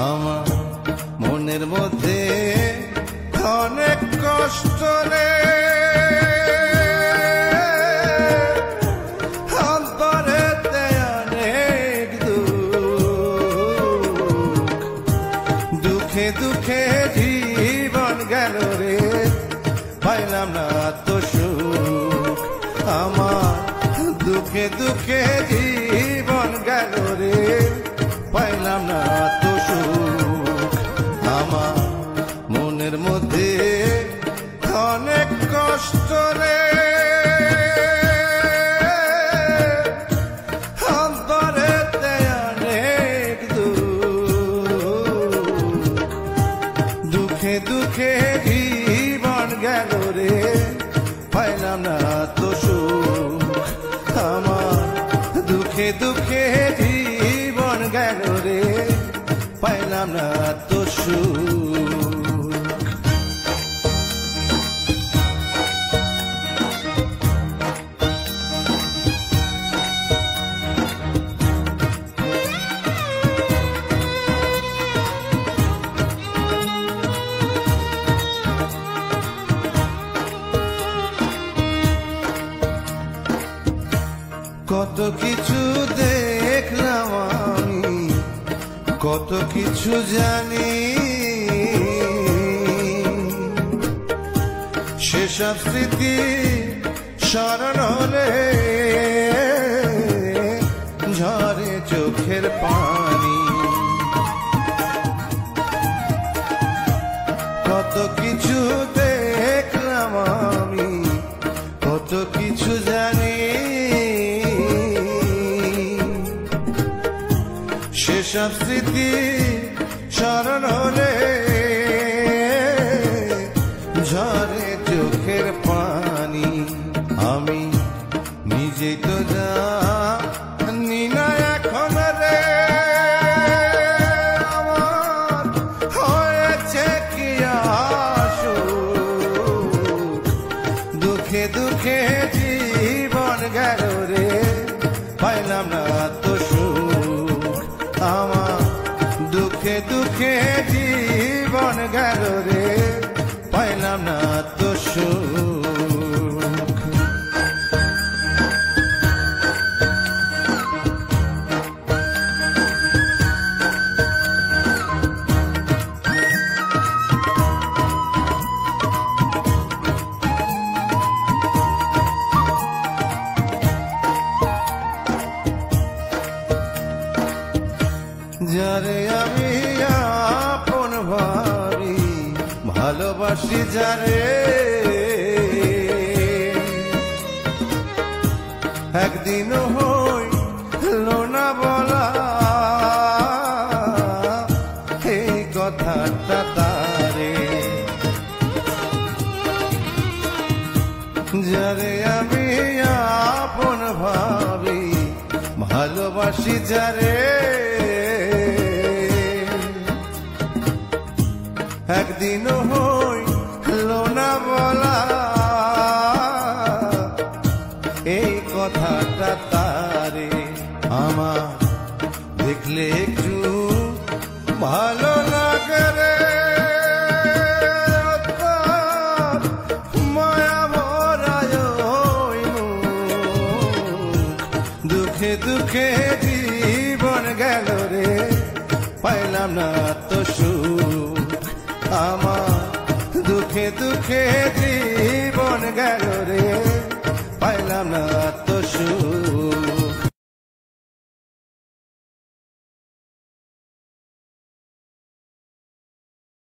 আমার মনের মধ্যে অনেক কষ্ট রে, অন্তরেতে অনেক দুঃখে দুঃখে জীবন গেল রে, পাইলাম না তো সুখ। আমার দুঃখে দুঃখে জীবন গেল রে, পাইলাম না তো সুখ। আমার মনের মধ্যে অনেক কষ্ট রে, অন্তরেতে অনেক দুঃখে দুঃখে জীবন গেল রে, পাইলাম না তো সুখ। আমার দুঃখে দুঃখে জীবন গেল রে, পাইলাম না তো সুখ। কত কিছু দেখলাম আমি, কত কিছু জানি, সেসব স্মৃতি স্মরণ হলে ঝরে চোখের পানি। কত কিছু দেখলাম আমি, কত কিছু জানি, সেসব স্মৃতি স্মরণ হলে ঝরে চোখের পানি। আমি নিজেই তো জানি না এখন রে, আমার হয়েছে কি আসুক। দুঃখে দুঃখে জীবন গেল রে, পাইলাম না তো সুখ। আমার দুঃখে দুঃখে জীবন গেল রে, পাইলাম না তো সুখ। যারে আমি আপন ভাবি, ভালোবাসি যারে, একদিনও হইল না বলা এই কথাটা তারে। যারে আমি আপন ভাবি, ভালোবাসি যারে, একদিনও হইল না বলা এই কথাটা তারে। আমার দেখলে একটু ভালো লাগে রে, মায়া ভরায় দুঃখে দুঃখে জীবন গেল রে, পাইলাম না তো সুখ। আমার দুঃখে দুঃখে জীবন গেল রে, পাইলাম না তো সুখ।